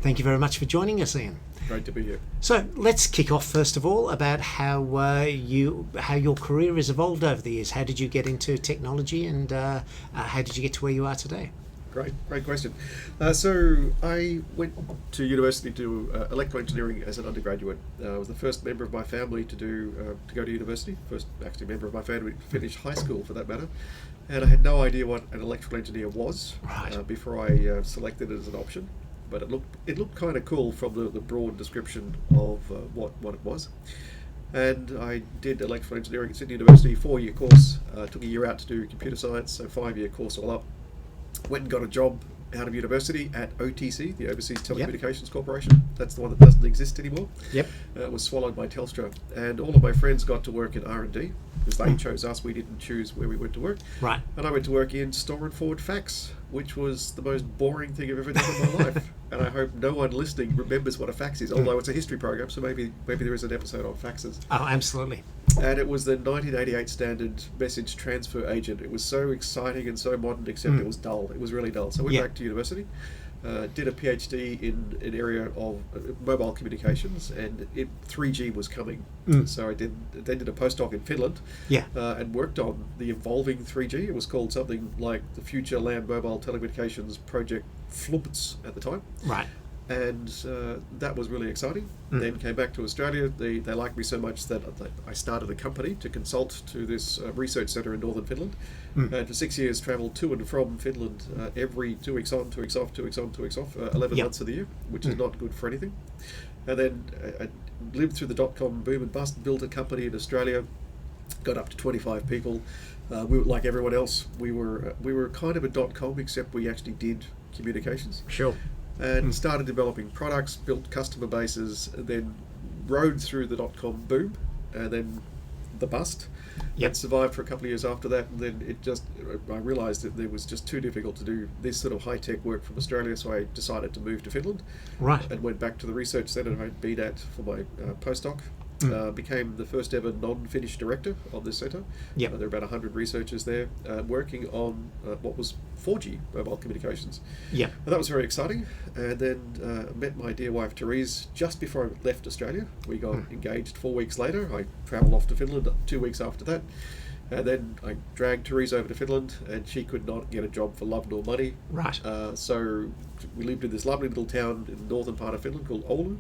Thank you very much for joining us, Ian. Great to be here. So let's kick off first of all about how your career has evolved over the years. How did you get into technology, and how did you get to where you are today? Great question. So I went to university to do electrical engineering as an undergraduate. I was the first member of my family to go to university. First, actually, member of my family to finish high school, for that matter. And I had no idea what an electrical engineer was before I selected it as an option. But it looked kind of cool from the broad description of what it was. And I did electrical engineering at Sydney University, 4-year course. Took a year out to do computer science, so 5-year course all up. Went and got a job out of university at OTC, the Overseas Telecommunications Corporation. That's the one that doesn't exist anymore. Yep. It was swallowed by Telstra. And all of my friends got to work in R&D because they chose us. We didn't choose where we went to work. Right. And I went to work in store and forward fax, which was the most boring thing I've ever done in my life. And I hope no one listening remembers what a fax is, although it's a history program, so maybe there is an episode on faxes. Oh, absolutely. And it was the 1988 standard message transfer agent. It was so exciting and so modern, except it was dull. It was really dull. So I went back to university, did a PhD in an area of mobile communications, and 3G was coming. So I then did a postdoc in Finland, and worked on the evolving 3G. It was called something like the Future Land Mobile Telecommunications Project FLUMPTS at the time. Right. And that was really exciting. Then came back to Australia. They liked me so much that I started a company to consult to this research centre in northern Finland. And for 6 years travelled to and from Finland every 2 weeks on, 2 weeks off, 2 weeks on, 2 weeks off, 11 months of the year, which is not good for anything. And then I lived through the dot-com boom and bust, built a company in Australia, got up to 25 people. We were, like everyone else, we were kind of a dot-com, except we actually did communications. Sure. And started developing products, built customer bases, then rode through the dot-com boom, and then the bust. And survived for a couple of years after that, and then I realised that it was just too difficult to do this sort of high-tech work from Australia, so I decided to move to Finland. Right. And went back to the research centre I'd been at for my postdoc. Became the first ever non-Finnish director of this centre. There are about 100 researchers there working on what was 4G mobile communications. And that was very exciting. And then met my dear wife Therese just before I left Australia. We got engaged 4 weeks later. I travelled off to Finland 2 weeks after that. And then I dragged Therese over to Finland, and she could not get a job for love nor money. Right. So we lived in this lovely little town in the northern part of Finland called Oulu.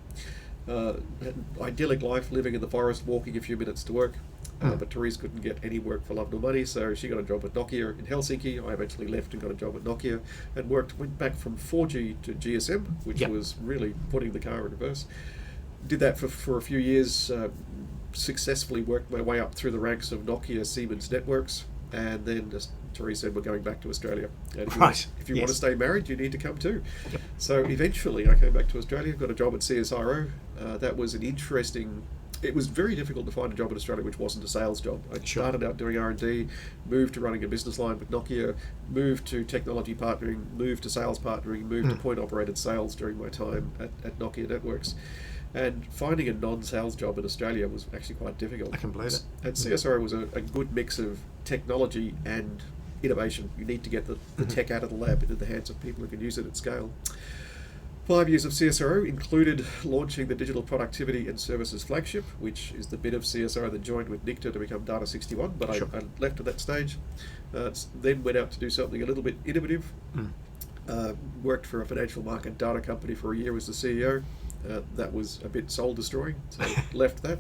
An idyllic life, living in the forest, walking a few minutes to work. But Therese couldn't get any work for love nor money, so she got a job at Nokia in Helsinki. I eventually left and got a job at Nokia, and went back from 4G to GSM, which was really putting the car in reverse. Did that for a few years, successfully worked my way up through the ranks of Nokia Siemens Networks, and then Therese said, we're going back to Australia. And if you want to stay married, you need to come too. So eventually I came back to Australia, got a job at CSIRO. That was it was very difficult to find a job in Australia which wasn't a sales job. I started out doing R&D, moved to running a business line with Nokia, moved to technology partnering, moved to sales partnering, moved to point-operated sales during my time at Nokia Networks. And finding a non-sales job in Australia was actually quite difficult. I can believe it. And CSIRO was a good mix of technology and innovation. You need to get the tech out of the lab into the hands of people who can use it at scale. 5 years of CSIRO included launching the Digital Productivity and Services flagship, which is the bit of CSIRO that joined with NICTA to become Data 61, but I left at that stage. Then went out to do something a little bit innovative. Worked for a financial market data company for a year as the CEO. That was a bit soul-destroying, so left that.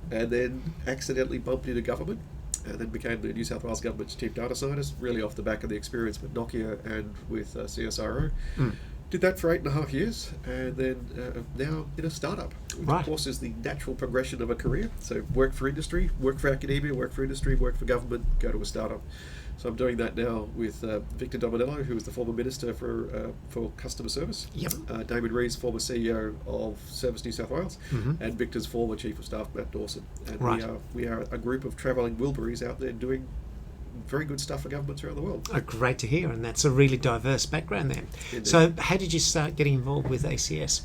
And then accidentally bumped into government, and then became the New South Wales government's chief data scientist, really off the back of the experience with Nokia and with CSIRO. Did that for 8.5 years, and then now in a startup, which of course is the natural progression of a career. So work for industry, work for academia, work for industry, work for government, go to a startup. So I'm doing that now with Victor Dominello, who was the former Minister for Customer Service, David Rees, former CEO of Service New South Wales, and Victor's former Chief of Staff, Matt Dawson. And we are a group of travelling Wilburys out there doing very good stuff for governments around the world. Oh, great to hear, and that's a really diverse background there. Indeed. So how did you start getting involved with ACS?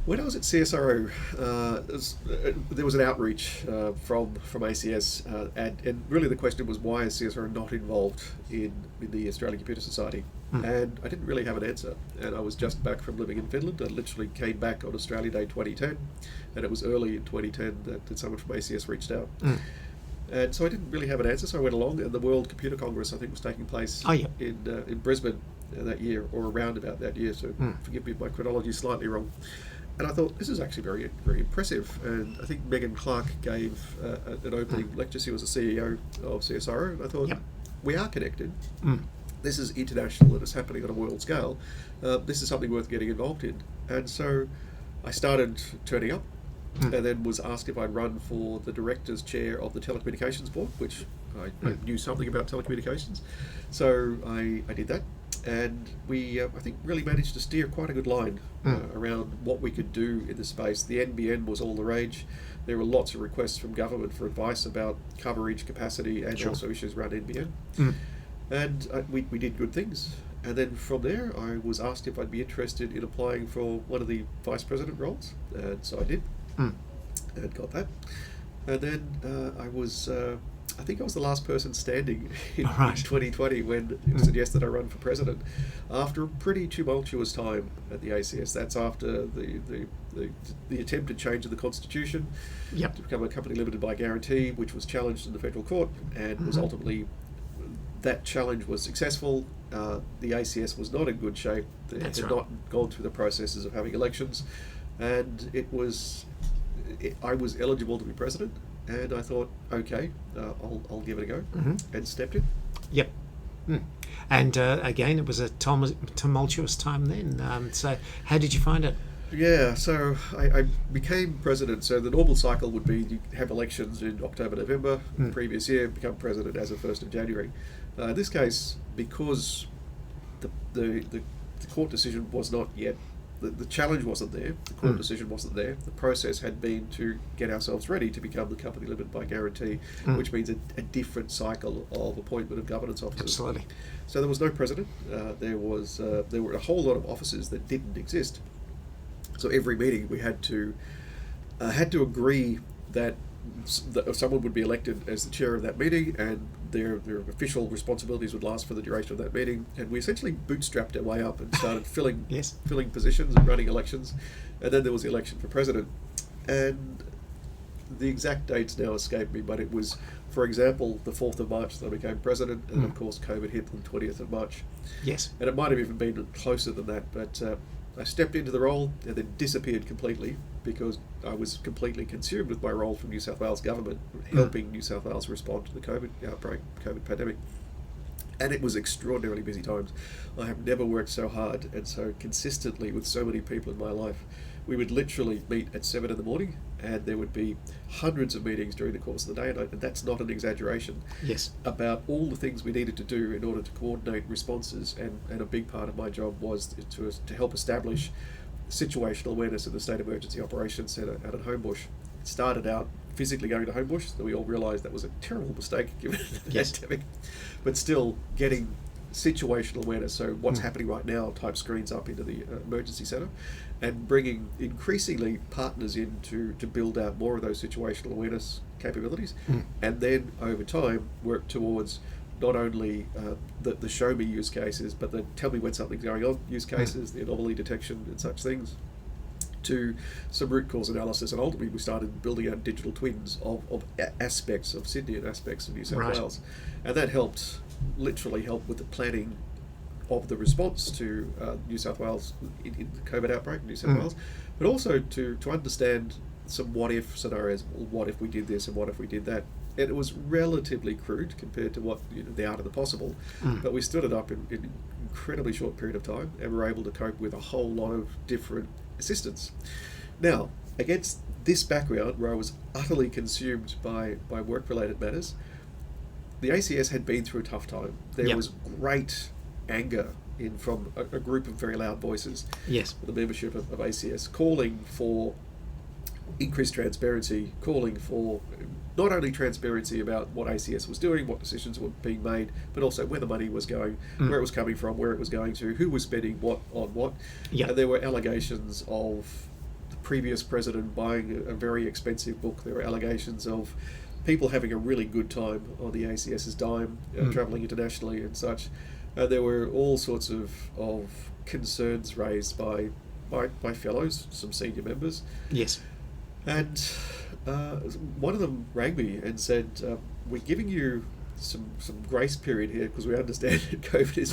When I was at CSIRO, there was an outreach from ACS, and really the question was, why is CSIRO not involved in the Australian Computer Society? And I didn't really have an answer. And I was just back from living in Finland. I literally came back on Australia Day 2010, and it was early in 2010 that someone from ACS reached out. And so I didn't really have an answer, so I went along, and the World Computer Congress, I think, was taking place in Brisbane that year, or around about that year, so forgive me if my chronology is slightly wrong. And I thought, this is actually very, very impressive. And I think Megan Clark gave an opening lecture. She was the CEO of CSIRO, and I thought, we are connected. This is international, and it's happening on a world scale. This is something worth getting involved in. And so I started turning up, and then was asked if I'd run for the director's chair of the Telecommunications Board, which I knew something about telecommunications. So I did that. And we, I think, really managed to steer quite a good line around what we could do in the space. The NBN was all the rage. There were lots of requests from government for advice about coverage, capacity, and also issues around NBN. And we did good things. And then from there, I was asked if I'd be interested in applying for one of the vice president roles. And so I did, and got that. And then I was... I think I was the last person standing in 2020 when it was suggested I run for president, after a pretty tumultuous time at the ACS. That's after the attempted change of the constitution to become a company limited by guarantee, which was challenged in the federal court, and was ultimately, that challenge was successful. The ACS was not in good shape. They had not gone through the processes of having elections, and I was eligible to be president. And I thought, okay, I'll give it a go, and stepped in. And again, it was a tumultuous time then. So how did you find it? Yeah, so I became president. So the normal cycle would be you have elections in October, November, the previous year, become president as of 1st of January. In this case, because the court decision was not yet, the challenge wasn't there, the court decision wasn't there, the process had been to get ourselves ready to become the company limited by guarantee, which means a different cycle of appointment of governance officers. Absolutely. So there was no president. There were a whole lot of offices that didn't exist. So every meeting we had to agree that someone would be elected as the chair of that meeting, and their official responsibilities would last for the duration of that meeting. And we essentially bootstrapped our way up and started filling positions and running elections. And then there was the election for president. And the exact dates now escape me, but it was, for example, the 4th of March that I became president, and of course COVID hit on the 20th of March. Yes. And it might have even been closer than that, but I stepped into the role and then disappeared completely, because I was completely consumed with my role from New South Wales government, helping New South Wales respond to the COVID outbreak, COVID pandemic. And it was extraordinarily busy times. I have never worked so hard and so consistently with so many people in my life. We would literally meet at 7 in the morning, and there would be hundreds of meetings during the course of the day, and that's not an exaggeration, about all the things we needed to do in order to coordinate responses. And a big part of my job was to help establish situational awareness in the State Emergency Operations Centre out at Homebush. It started out physically going to Homebush, so we all realised that was a terrible mistake given the pandemic, but still getting situational awareness, so what's happening right now type screens up into the emergency centre, and bringing increasingly partners in to build out more of those situational awareness capabilities, and then over time work towards not only the show me use cases, but the tell me when something's going on use cases, the anomaly detection and such things, to some root cause analysis. And ultimately we started building out digital twins of aspects of Sydney and aspects of New South Wales, and that literally helped with the planning of the response to New South Wales in the COVID outbreak in New South Wales, but also to understand some what if scenarios. Well, what if we did this, and what if we did that? And it was relatively crude compared to what the art of the possible, but we stood it up in an incredibly short period of time, and were able to cope with a whole lot of different assistance. Now, against this background, where I was utterly consumed by work-related matters, the ACS had been through a tough time. There was great anger from a group of very loud voices, the membership of ACS, calling for increased transparency, calling for not only transparency about what ACS was doing, what decisions were being made, but also where the money was going, where it was coming from, where it was going to, who was spending what on what. And there were allegations of the previous president buying a very expensive book. There were allegations of people having a really good time on the ACS's dime, travelling internationally and such. There were all sorts of concerns raised by fellows, some senior members. Yes. And one of them rang me and said, we're giving you some grace period here because we understand that COVID is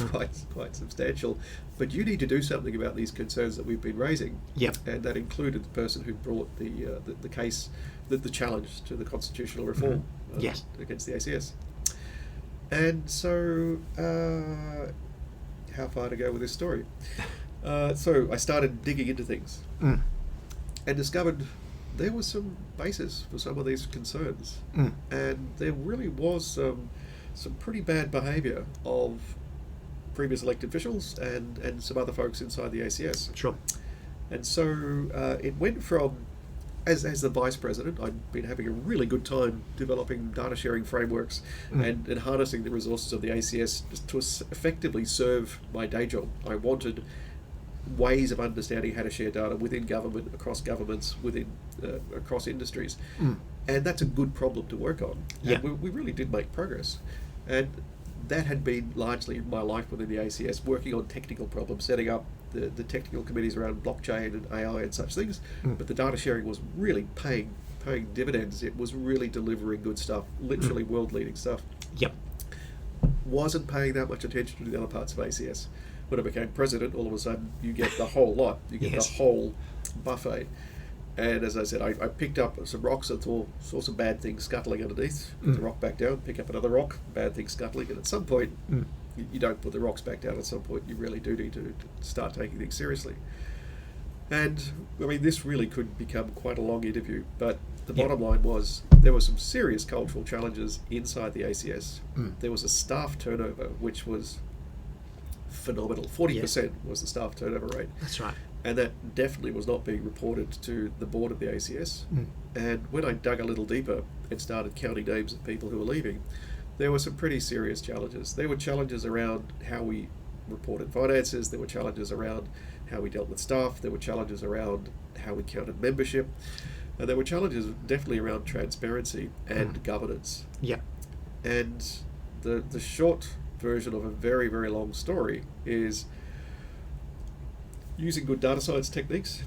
quite substantial, but you need to do something about these concerns that we've been raising. Yep. And that included the person who brought the case, the challenge to the constitutional reform Yes. against the ACS. And so, how far to go with this story? So I started digging into things and discovered there was some basis for some of these concerns, and there really was some pretty bad behaviour of previous elected officials and some other folks inside the ACS. Sure. And so it went from, as the vice president, I'd been having a really good time developing data sharing frameworks and harnessing the resources of the ACS to effectively serve my day job. I wanted ways of understanding how to share data within government, across governments, within across industries, and that's a good problem to work on. Yeah. And we really did make progress, and that had been largely my life within the ACS, working on technical problems, setting up the technical committees around blockchain and AI and such things. But the data sharing was really paying dividends. It was really delivering good stuff, literally world-leading stuff. Yep. Wasn't paying that much attention to the other parts of ACS. When I became president, all of a sudden you get the whole lot. You get Yes. the whole buffet. And as I said, I picked up some rocks and saw some bad things scuttling underneath. Put the rock back down, pick up another rock, bad things scuttling. And at some point, you don't put the rocks back down. At some point, you really do need to start taking things seriously. And, I mean, this really could become quite a long interview. But the bottom line was there were some serious cultural challenges inside the ACS. There was a staff turnover, which was phenomenal. 40% was the staff turnover rate. That's right. And that definitely was not being reported to the board of the ACS. And when I dug a little deeper and started counting names of people who were leaving, there were some pretty serious challenges. There were challenges around how we reported finances. There were challenges around how we dealt with staff. There were challenges around how we counted membership. And there were challenges definitely around transparency and governance. Yeah. And the short version of a very, very long story is using good data science techniques.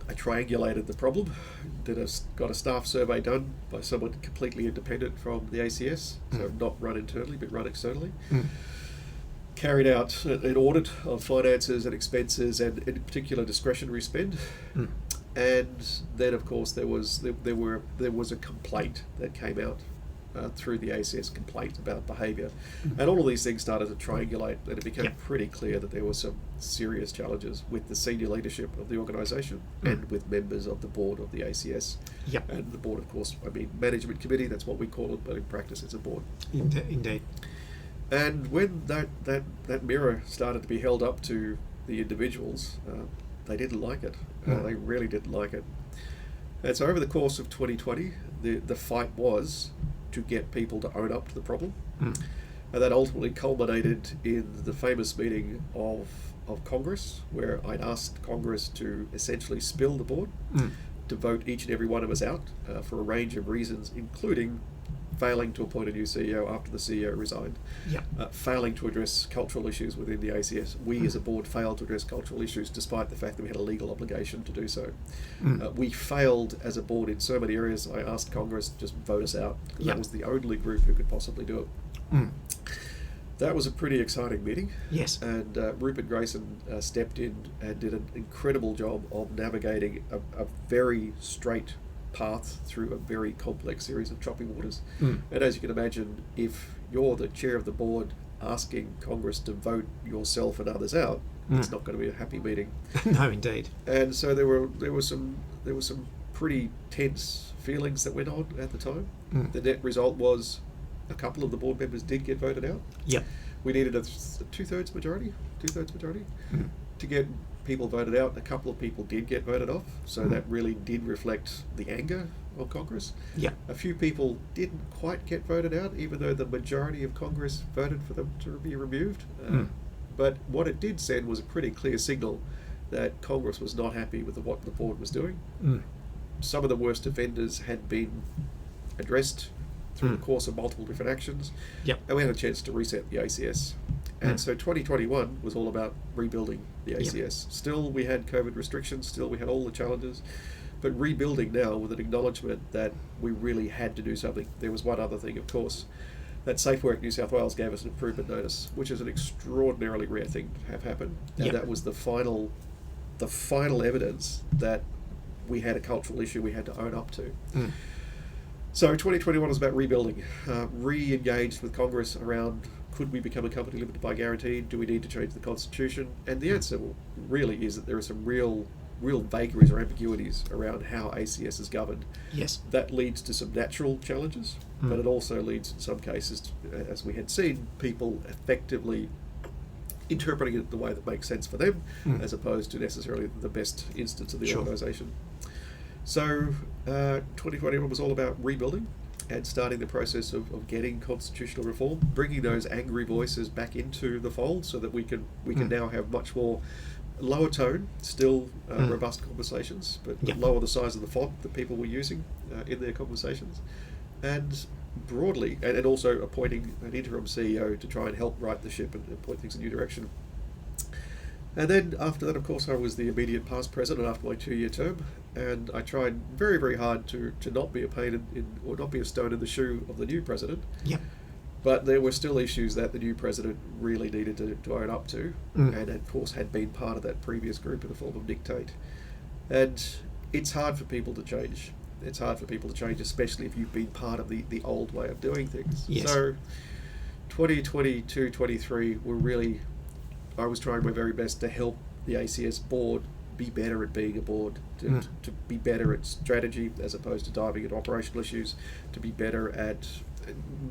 I triangulated the problem, got a staff survey done by someone completely independent from the ACS, so not run internally but run externally. Carried out an audit of finances and expenses and in particular discretionary spend. And then of course there was a complaint that came out through the ACS complaint about behaviour. And all of these things started to triangulate, and it became pretty clear that there were some serious challenges with the senior leadership of the organisation and with members of the board of the ACS. Yep. And the board, of course, I mean, management committee, that's what we call it, but in practice it's a board. Indeed. And when that mirror started to be held up to the individuals, they didn't like it. They really didn't like it. And so over the course of 2020, the fight was to get people to own up to the problem. And that ultimately culminated in the famous meeting of Congress, where I'd asked Congress to essentially spill the board, to vote each and every one of us out for a range of reasons, including failing to appoint a new CEO after the CEO resigned, failing to address cultural issues within the ACS. We as a board failed to address cultural issues despite the fact that we had a legal obligation to do so. We failed as a board in so many areas. I asked Congress to just vote us out, because that was the only group who could possibly do it. That was a pretty exciting meeting. Yes. And Rupert Grayson stepped in and did an incredible job of navigating a very straight path through a very complex series of chopping waters. And as you can imagine, if you're the chair of the board asking Congress to vote yourself and others out, it's not going to be a happy meeting. No, indeed. And so there were some pretty tense feelings that went on at the time. The net result was a couple of the board members did get voted out. Yep. We needed a two-thirds majority to get people voted out. A couple of people did get voted off, so that really did reflect the anger of Congress. Yeah. A few people didn't quite get voted out, even though the majority of Congress voted for them to be removed. But what it did send was a pretty clear signal that Congress was not happy with what the board was doing. Mm. Some of the worst offenders had been addressed through the course of multiple different actions, Yep. and we had a chance to reset the ACS. And so 2021 was all about rebuilding the ACS. Still, we had COVID restrictions, still we had all the challenges, but rebuilding now with an acknowledgement that we really had to do something. There was one other thing, of course, that SafeWork New South Wales gave us an improvement notice, which is an extraordinarily rare thing to have happen. And that was the final evidence that we had a cultural issue we had to own up to. So 2021 was about rebuilding, re-engaged with Congress around, could we become a company limited by guarantee? Do we need to change the constitution? And the answer really is that there are some real vagaries or ambiguities around how ACS is governed. Yes. That leads to some natural challenges, but it also leads in some cases, to, as we had seen, people effectively interpreting it the way that makes sense for them, as opposed to necessarily the best instance of the organisation. So 2021 was all about rebuilding and starting the process of getting constitutional reform, bringing those angry voices back into the fold so that we can now have much more lower tone, still robust conversations, but lower the size of the font that people were using in their conversations, and broadly, and also appointing an interim CEO to try and help right the ship and point things in a new direction. And then after that, of course, I was the immediate past president after my 2-year term, and I tried very, very hard to not be a pain in or not be a stone in the shoe of the new president. Yep. But there were still issues that the new president really needed to own up to, and of course had been part of that previous group in the form of dictate. And it's hard for people to change. It's hard for people to change, especially if you've been part of the old way of doing things. Yes. So 2022, 23 were really, I was trying my very best to help the ACS board be better at being a board, to be better at strategy as opposed to diving into operational issues, to be better at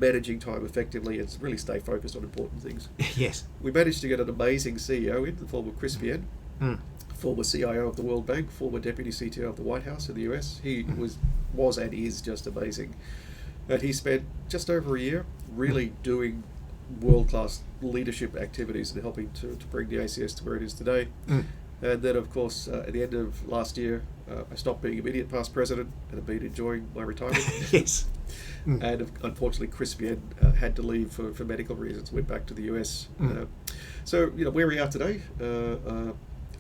managing time effectively and really stay focused on important things. Yes. We managed to get an amazing CEO in the form of Chris Bien, former CIO of the World Bank, former Deputy CTO of the White House in the US. He was and is just amazing. And he spent just over a year really doing world-class leadership activities and helping to bring the ACS to where it is today. And then, of course, at the end of last year, I stopped being immediate past president and have been enjoying my retirement. Yes. And unfortunately, Chris Bien had to leave for medical reasons, went back to the US. So, where we are today,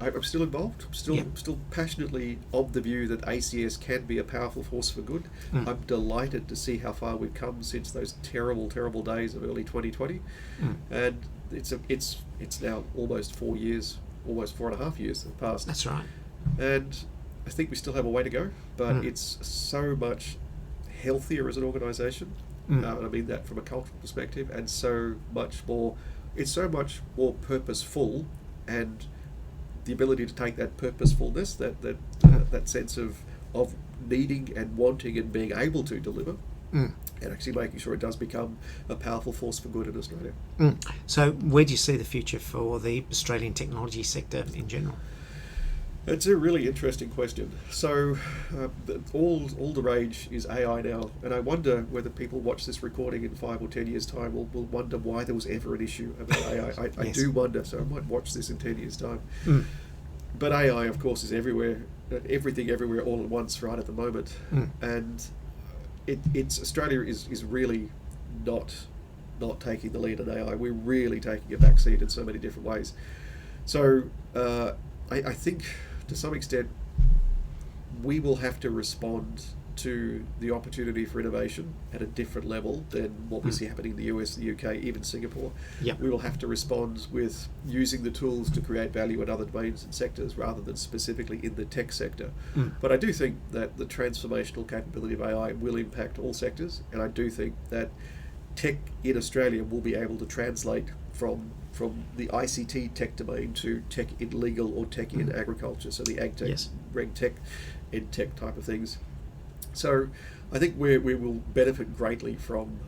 I'm still involved, still passionately of the view that ACS can be a powerful force for good. I'm delighted to see how far we've come since those terrible, terrible days of early 2020. And it's now almost 4 years, almost 4.5 years have passed. That's right. And I think we still have a way to go, but it's so much healthier as an organisation, and I mean that from a cultural perspective, and so much more purposeful, and the ability to take that purposefulness, that sense of needing and wanting and being able to deliver, and actually making sure it does become a powerful force for good in Australia. So where do you see the future for the Australian technology sector in general? It's a really interesting question. So all the rage is AI now, and I wonder whether people watch this recording in 5 or 10 years' time will wonder why there was ever an issue about AI. I do wonder, so I might watch this in 10 years' time. But AI, of course, is everywhere, everything everywhere all at once right at the moment. And Australia is really not taking the lead in AI. We're really taking a backseat in so many different ways. So I think to some extent we will have to respond to the opportunity for innovation at a different level than what we see happening in the US, the UK, even Singapore. We will have to respond with using the tools to create value in other domains and sectors rather than specifically in the tech sector. But I do think that the transformational capability of AI will impact all sectors, and I do think that tech in Australia will be able to translate from the ICT tech domain to tech in legal or tech in agriculture, so the ag tech, reg tech, ed tech type of things. So I think we will benefit greatly from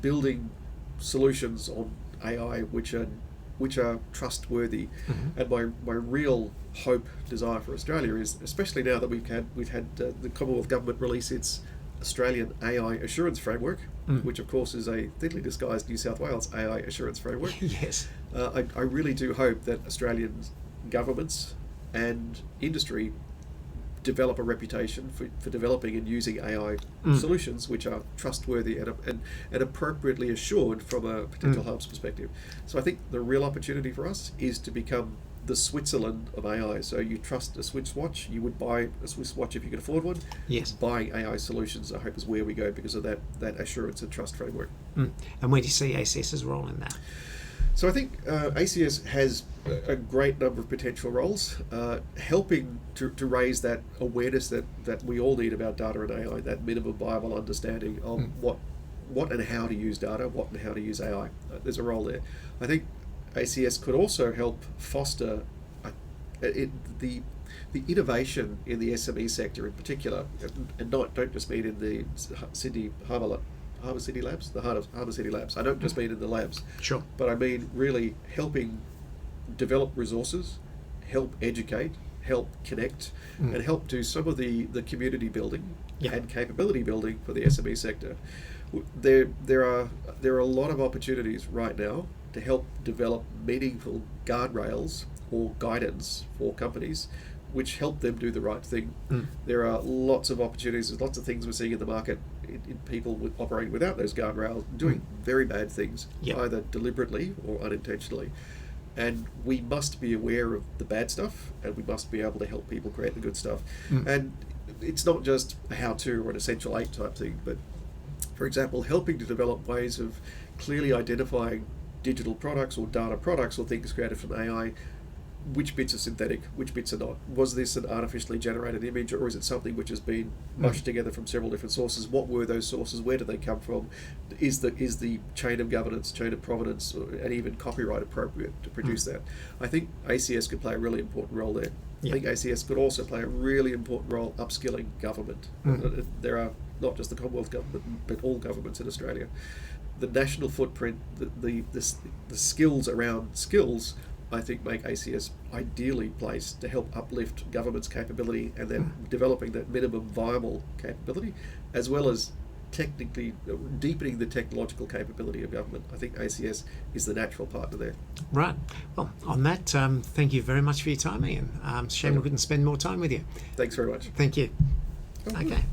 building solutions on AI which are trustworthy. And my real hope, desire for Australia is, especially now that we've had the Commonwealth Government release its Australian AI Assurance Framework, which of course is a thinly disguised New South Wales AI Assurance Framework. Yes. I really do hope that Australians governments and industry develop a reputation for developing and using AI solutions which are trustworthy and appropriately assured from a potential harms perspective. So I think the real opportunity for us is to become the Switzerland of AI. So you trust a Swiss watch, you would buy a Swiss watch if you could afford one. Yes. Buying AI solutions, I hope, is where we go because of that assurance and trust framework. And where do you see ACS's role in that? So I think ACS has a great number of potential roles, helping to raise that awareness that we all need about data and AI, that minimum viable understanding of what and how to use data, what and how to use AI. There's a role there. I think ACS could also help foster the innovation in the SME sector in particular, and don't just mean in the Sydney Harbour City Labs, the Harbour City Labs. I don't just mean in the labs, Sure. but I mean really helping develop resources, help educate, help connect, and help do some of the community building and capability building for the SME sector. There are a lot of opportunities right now to help develop meaningful guardrails or guidance for companies which help them do the right thing. There are lots of opportunities, there's lots of things we're seeing in the market in people operating without those guardrails, doing very bad things, either deliberately or unintentionally. And we must be aware of the bad stuff, and we must be able to help people create the good stuff. And it's not just a how-to or an Essential 8 type thing, but for example, helping to develop ways of clearly identifying digital products or data products or things created from AI, which bits are synthetic, which bits are not. Was this an artificially generated image, or is it something which has been mushed together from several different sources? What were those sources? Where did they come from? Is the chain of governance, chain of provenance, and even copyright appropriate to produce that? I think ACS could play a really important role there. I think ACS could also play a really important role upskilling government. There are not just the Commonwealth government, but all governments in Australia. The national footprint, the skills around skills, I think make ACS ideally placed to help uplift government's capability and then developing that minimum viable capability, as well as technically deepening the technological capability of government. I think ACS is the natural partner there. Right. Well, on that, thank you very much for your time, Ian. Shame we couldn't spend more time with you. Thanks very much. Thank you. Oh, Okay.